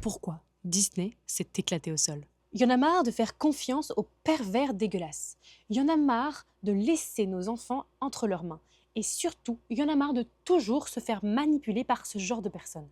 pourquoi Disney s'est éclaté au sol. Il y en a marre de faire confiance aux pervers dégueulasses. Il y en a marre de laisser nos enfants entre leurs mains. Et surtout, il y en a marre de toujours se faire manipuler par ce genre de personnes.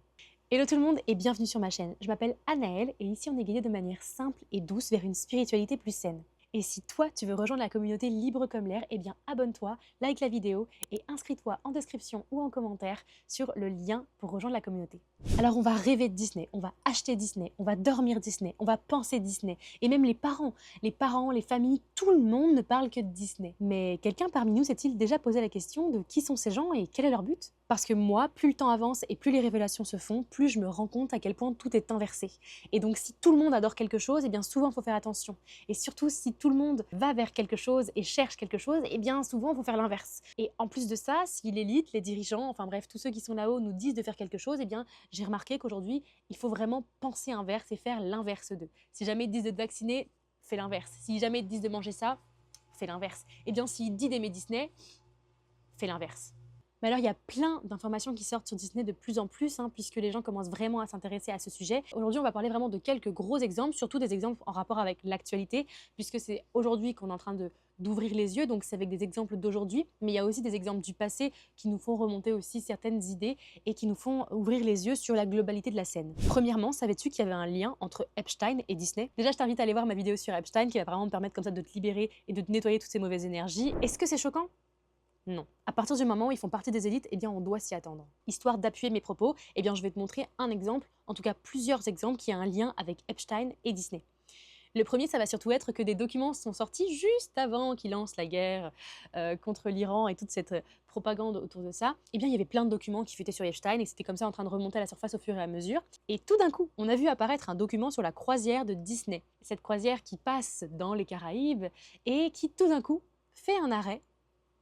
Hello tout le monde et bienvenue sur ma chaîne. Je m'appelle Anaëlle et ici on est guidé de manière simple et douce vers une spiritualité plus saine. Et si toi tu veux rejoindre la communauté libre comme l'air, eh bien abonne-toi, like la vidéo et inscris-toi en description ou en commentaire sur le lien pour rejoindre la communauté. Alors on va rêver de Disney, on va acheter Disney, on va dormir Disney, on va penser Disney. Et même les parents, les familles, tout le monde ne parle que de Disney. Mais quelqu'un parmi nous s'est-il déjà posé la question de qui sont ces gens et quel est leur but? Parce que moi, plus le temps avance et plus les révélations se font, plus je me rends compte à quel point tout est inversé. Et donc si tout le monde adore quelque chose, eh bien souvent il faut faire attention. Et surtout si tout le monde va vers quelque chose et cherche quelque chose, eh bien souvent il faut faire l'inverse. Et en plus de ça, si l'élite, les dirigeants, enfin bref, tous ceux qui sont là-haut nous disent de faire quelque chose, eh bien j'ai remarqué qu'aujourd'hui, il faut vraiment penser inverse et faire l'inverse d'eux. Si jamais ils disent de te vacciner, fais l'inverse. Si jamais ils disent de manger ça, fais l'inverse. Eh bien s'ils disent d'aimer Disney, fais l'inverse. Mais alors, il y a plein d'informations qui sortent sur Disney de plus en plus, puisque les gens commencent vraiment à s'intéresser à ce sujet. Aujourd'hui, on va parler vraiment de quelques gros exemples, surtout des exemples en rapport avec l'actualité, puisque c'est aujourd'hui qu'on est en train d'ouvrir les yeux, donc c'est avec des exemples d'aujourd'hui, mais il y a aussi des exemples du passé qui nous font remonter aussi certaines idées et qui nous font ouvrir les yeux sur la globalité de la scène. Premièrement, savais-tu qu'il y avait un lien entre Epstein et Disney? Déjà, je t'invite à aller voir ma vidéo sur Epstein qui va vraiment te permettre comme ça de te libérer et de te nettoyer toutes ces mauvaises énergies. Est-ce que c'est choquant? Non. À partir du moment où ils font partie des élites, eh bien on doit s'y attendre. Histoire d'appuyer mes propos, eh bien je vais te montrer un exemple, en tout cas plusieurs exemples qui a un lien avec Epstein et Disney. Le premier, ça va surtout être que des documents sont sortis juste avant qu'ils lancent la guerre contre l'Iran et toute cette propagande autour de ça. Eh bien, il y avait plein de documents qui fuitaient sur Epstein et c'était comme ça en train de remonter à la surface au fur et à mesure. Et tout d'un coup, on a vu apparaître un document sur la croisière de Disney. Cette croisière qui passe dans les Caraïbes et qui tout d'un coup fait un arrêt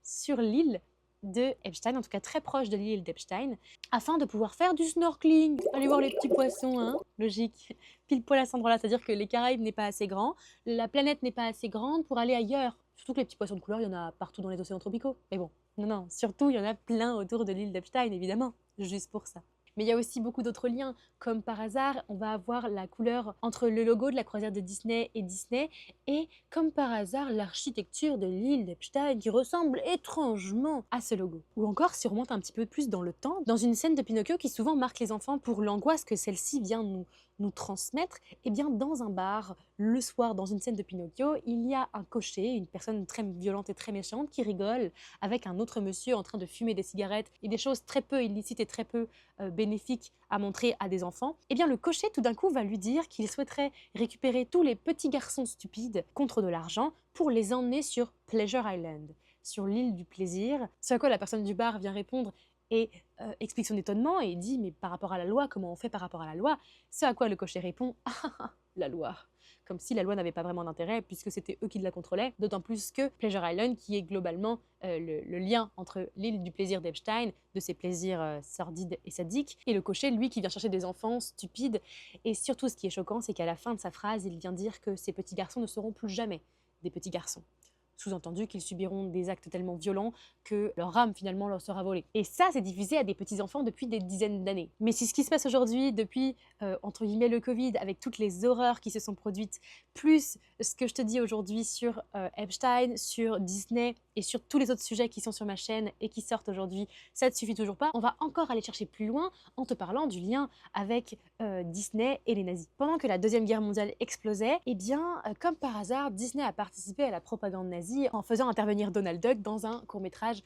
sur l'île de Epstein, en tout cas très proche de l'île d'Epstein, afin de pouvoir faire du snorkeling, aller voir les petits poissons, logique, pile poil à cet endroit-là, c'est-à-dire que les Caraïbes n'est pas assez grand, la planète n'est pas assez grande pour aller ailleurs. Surtout que les petits poissons de couleur, il y en a partout dans les océans tropicaux. Mais bon, non, surtout il y en a plein autour de l'île d'Epstein, évidemment, juste pour ça. Mais il y a aussi beaucoup d'autres liens. Comme par hasard, on va avoir la couleur entre le logo de la croisière de Disney et comme par hasard, l'architecture de l'île d'Epstein qui ressemble étrangement à ce logo. Ou encore, si on remonte un petit peu plus dans le temps, dans une scène de Pinocchio qui souvent marque les enfants pour l'angoisse que celle-ci vient nous transmettre, eh bien dans un bar, le soir, dans une scène de Pinocchio, il y a un cocher, une personne très violente et très méchante qui rigole avec un autre monsieur en train de fumer des cigarettes et des choses très peu illicites et très peu bénéfiques à montrer à des enfants. Eh bien le cocher tout d'un coup va lui dire qu'il souhaiterait récupérer tous les petits garçons stupides contre de l'argent pour les emmener sur Pleasure Island, sur l'île du plaisir. Ce à quoi la personne du bar vient répondre et explique son étonnement et dit « mais par rapport à la loi, comment on fait par rapport à la loi ?» Ce à quoi le cocher répond « ah, la loi !» Comme si la loi n'avait pas vraiment d'intérêt puisque c'était eux qui la contrôlaient, d'autant plus que Pleasure Island qui est globalement le lien entre l'île du plaisir d'Epstein, de ses plaisirs sordides et sadiques, et le cocher, lui, qui vient chercher des enfants stupides. Et surtout, ce qui est choquant, c'est qu'à la fin de sa phrase, il vient dire que ces petits garçons ne seront plus jamais des petits garçons. Sous-entendu qu'ils subiront des actes tellement violents que leur âme finalement leur sera volée. Et ça, c'est diffusé à des petits-enfants depuis des dizaines d'années. Mais c'est ce qui se passe aujourd'hui depuis, entre guillemets, le Covid, avec toutes les horreurs qui se sont produites, plus ce que je te dis aujourd'hui sur Epstein, sur Disney et sur tous les autres sujets qui sont sur ma chaîne et qui sortent aujourd'hui, ça ne te suffit toujours pas. On va encore aller chercher plus loin en te parlant du lien avec Disney et les nazis. Pendant que la Deuxième Guerre mondiale explosait, eh bien, comme par hasard, Disney a participé à la propagande nazie en faisant intervenir Donald Duck dans un court-métrage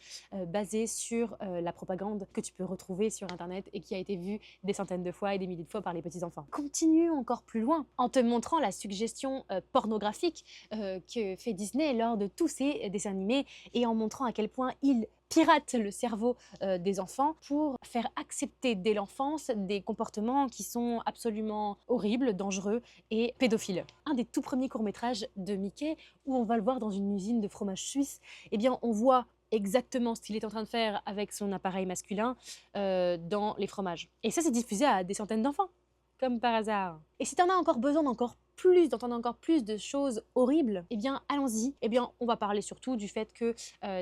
basé sur la propagande que tu peux retrouver sur internet et qui a été vu des centaines de fois et des milliers de fois par les petits-enfants. Continue encore plus loin en te montrant la suggestion pornographique que fait Disney lors de tous ses dessins animés et en montrant à quel point il pirate le cerveau des enfants pour faire accepter dès l'enfance des comportements qui sont absolument horribles, dangereux et pédophiles. Un des tout premiers courts-métrages de Mickey, où on va le voir dans une usine de fromage suisse, eh bien on voit exactement ce qu'il est en train de faire avec son appareil masculin dans les fromages. Et ça, c'est diffusé à des centaines d'enfants, comme par hasard. Et si tu en as encore besoin d'encore plus, d'entendre encore plus de choses horribles, eh bien allons-y. Eh bien on va parler surtout du fait que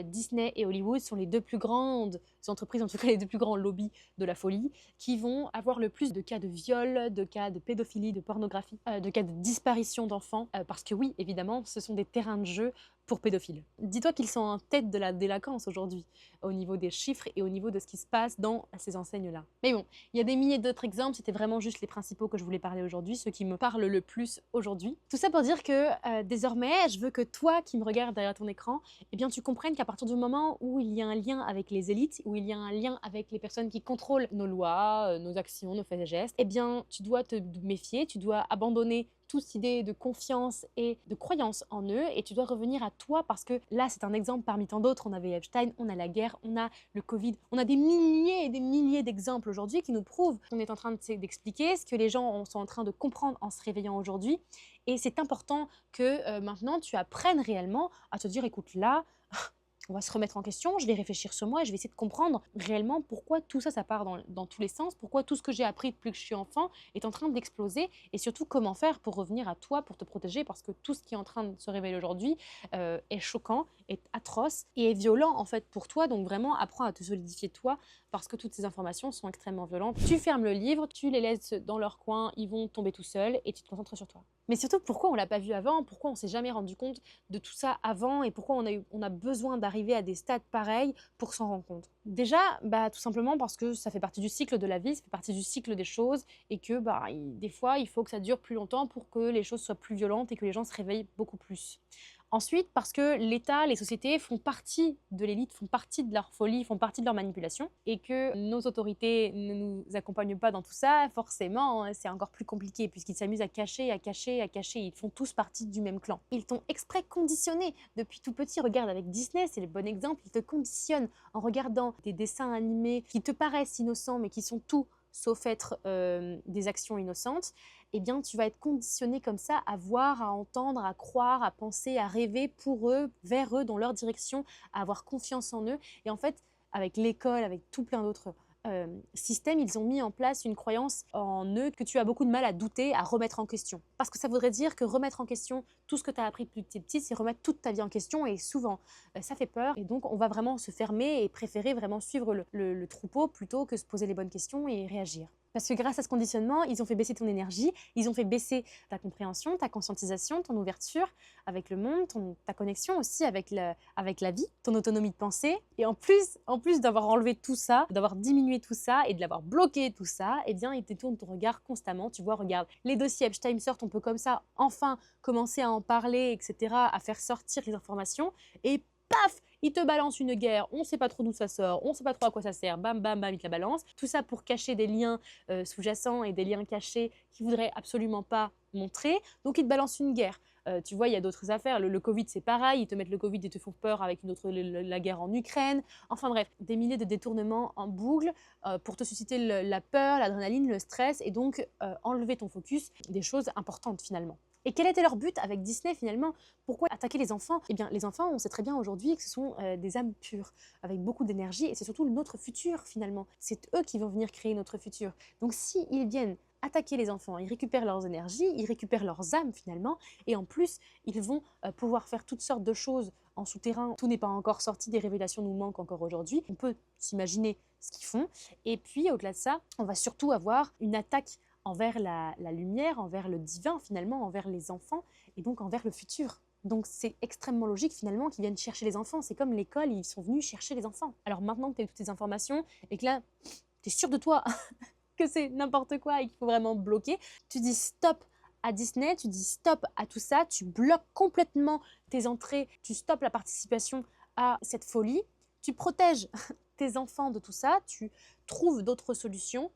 Disney et Hollywood sont les deux plus grandes entreprises, en tout cas les deux plus grands lobbies de la folie, qui vont avoir le plus de cas de viol, de cas de pédophilie, de pornographie, de cas de disparition d'enfants, parce que oui, évidemment, ce sont des terrains de jeu pour pédophiles. Dis-toi qu'ils sont en tête de la délinquance aujourd'hui, au niveau des chiffres et au niveau de ce qui se passe dans ces enseignes-là. Mais bon, il y a des milliers d'autres exemples, c'était vraiment juste les principaux que je voulais parler aujourd'hui, ceux qui me parlent le plus aujourd'hui. Tout ça pour dire que désormais, je veux que toi qui me regardes derrière ton écran, eh bien tu comprennes qu'à partir du moment où il y a un lien avec les élites, où il y a un lien avec les personnes qui contrôlent nos lois, nos actions, nos faits et gestes, eh bien tu dois te méfier, tu dois abandonner toute idée de confiance et de croyance en eux et tu dois revenir à toi parce que là c'est un exemple parmi tant d'autres. On avait Epstein, on a la guerre, on a le Covid, on a des milliers et des milliers d'exemples aujourd'hui qui nous prouvent qu'on est en train d'expliquer ce que les gens sont en train de comprendre en se réveillant aujourd'hui et c'est important que maintenant tu apprennes réellement à te dire écoute là on va se remettre en question, je vais réfléchir sur moi et je vais essayer de comprendre réellement pourquoi tout ça, ça part dans tous les sens, pourquoi tout ce que j'ai appris depuis que je suis enfant est en train d'exploser et surtout comment faire pour revenir à toi, pour te protéger parce que tout ce qui est en train de se révéler aujourd'hui est choquant, est atroce et est violent en fait pour toi. Donc vraiment, apprends à te solidifier toi parce que toutes ces informations sont extrêmement violentes. Tu fermes le livre, tu les laisses dans leur coin, ils vont tomber tout seuls et tu te concentres sur toi. Mais surtout, pourquoi on ne l'a pas vu avant? Pourquoi on ne s'est jamais rendu compte de tout ça avant et pourquoi on a besoin d'arriver à des stades pareils pour s'en rendre compte? Déjà, tout simplement parce que ça fait partie du cycle de la vie, ça fait partie du cycle des choses et que des fois, il faut que ça dure plus longtemps pour que les choses soient plus violentes et que les gens se réveillent beaucoup plus. Ensuite, parce que l'État, les sociétés font partie de l'élite, font partie de leur folie, font partie de leur manipulation, et que nos autorités ne nous accompagnent pas dans tout ça, forcément, c'est encore plus compliqué, puisqu'ils s'amusent à cacher, à cacher, à cacher, ils font tous partie du même clan. Ils t'ont exprès conditionné depuis tout petit, regarde avec Disney, c'est le bon exemple, ils te conditionnent en regardant des dessins animés qui te paraissent innocents, mais qui sont tout sauf être des actions innocentes, eh bien, tu vas être conditionné comme ça à voir, à entendre, à croire, à penser, à rêver pour eux, vers eux, dans leur direction, à avoir confiance en eux. Et en fait, avec l'école, avec tout plein d'autres systèmes, ils ont mis en place une croyance en eux que tu as beaucoup de mal à douter, à remettre en question. Parce que ça voudrait dire que remettre en question tout ce que tu as appris depuis que tu es petit, c'est remettre toute ta vie en question et souvent, ça fait peur. Et donc, on va vraiment se fermer et préférer vraiment suivre le troupeau plutôt que se poser les bonnes questions et réagir. Parce que grâce à ce conditionnement, ils ont fait baisser ton énergie, ils ont fait baisser ta compréhension, ta conscientisation, ton ouverture avec le monde, ta connexion aussi avec la vie, ton autonomie de pensée. Et en plus d'avoir enlevé tout ça, d'avoir diminué tout ça et de l'avoir bloqué tout ça, eh bien, ils détournent ton regard constamment. Tu vois, regarde, les dossiers Epstein sortent, on peut comme ça enfin commencer à en parler, etc., à faire sortir les informations. Et paf, il te balance une guerre, on ne sait pas trop d'où ça sort, on ne sait pas trop à quoi ça sert, bam bam bam, il te la balance. Tout ça pour cacher des liens sous-jacents et des liens cachés qu'il ne voudrait absolument pas montrer. Donc il te balance une guerre. Tu vois, il y a d'autres affaires. Le Covid, c'est pareil. Ils te mettent le Covid et te font peur avec la guerre en Ukraine. Enfin bref, des milliers de détournements en boucle pour te susciter la peur, l'adrénaline, le stress et donc enlever ton focus des choses importantes finalement. Et quel était leur but avec Disney finalement? Pourquoi attaquer les enfants? Eh bien, les enfants, on sait très bien aujourd'hui que ce sont des âmes pures, avec beaucoup d'énergie, et c'est surtout notre futur finalement. C'est eux qui vont venir créer notre futur. Donc s'ils viennent attaquer les enfants, ils récupèrent leurs énergies, ils récupèrent leurs âmes finalement, et en plus, ils vont pouvoir faire toutes sortes de choses en souterrain. Tout n'est pas encore sorti, des révélations nous manquent encore aujourd'hui. On peut s'imaginer ce qu'ils font. Et puis, au-delà de ça, on va surtout avoir une attaque envers la lumière, envers le divin finalement, envers les enfants et donc envers le futur. Donc c'est extrêmement logique finalement qu'ils viennent chercher les enfants. C'est comme l'école, ils sont venus chercher les enfants. Alors maintenant que tu as toutes ces informations et que là, tu es sûr de toi que c'est n'importe quoi et qu'il faut vraiment bloquer, tu dis stop à Disney, tu dis stop à tout ça, tu bloques complètement tes entrées, tu stoppes la participation à cette folie, tu protèges tes enfants de tout ça, tu trouves d'autres solutions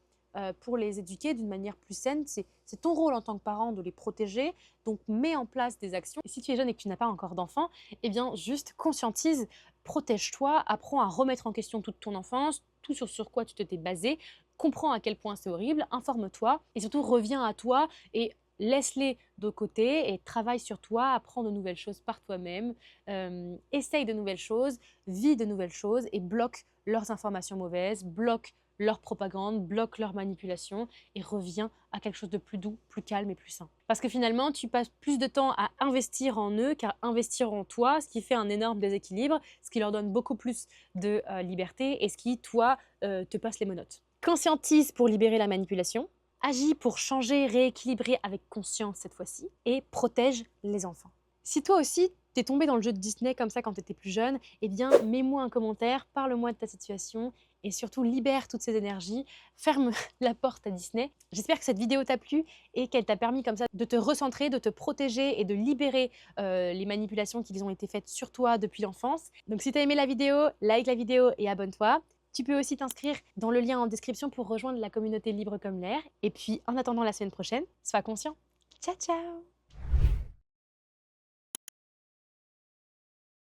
pour les éduquer d'une manière plus saine. C'est ton rôle en tant que parent de les protéger, donc mets en place des actions. Et si tu es jeune et que tu n'as pas encore d'enfant, eh bien juste conscientise, protège-toi, apprends à remettre en question toute ton enfance, tout sur quoi tu t'étais basé, comprends à quel point c'est horrible, informe-toi et surtout reviens à toi et laisse-les de côté et travaille sur toi, apprends de nouvelles choses par toi-même, essaye de nouvelles choses, vis de nouvelles choses et bloque leurs informations mauvaises, bloque leur propagande, bloque leur manipulation et reviens à quelque chose de plus doux, plus calme et plus sain. Parce que finalement, tu passes plus de temps à investir en eux qu'à investir en toi, ce qui fait un énorme déséquilibre, ce qui leur donne beaucoup plus de liberté et ce qui, toi, te passe les menottes. Conscientise pour libérer la manipulation, agis pour changer, rééquilibrer avec conscience cette fois-ci et protège les enfants. Si toi aussi, t'es tombé dans le jeu de Disney comme ça quand tu étais plus jeune, eh bien, mets-moi un commentaire, parle-moi de ta situation et surtout libère toutes ces énergies, ferme la porte à Disney. J'espère que cette vidéo t'a plu et qu'elle t'a permis comme ça de te recentrer, de te protéger et de libérer les manipulations qui ont été faites sur toi depuis l'enfance. Donc si t'as aimé la vidéo, like la vidéo et abonne-toi. Tu peux aussi t'inscrire dans le lien en description pour rejoindre la communauté Libre comme l'air. Et puis, en attendant la semaine prochaine, sois conscient. Ciao, ciao!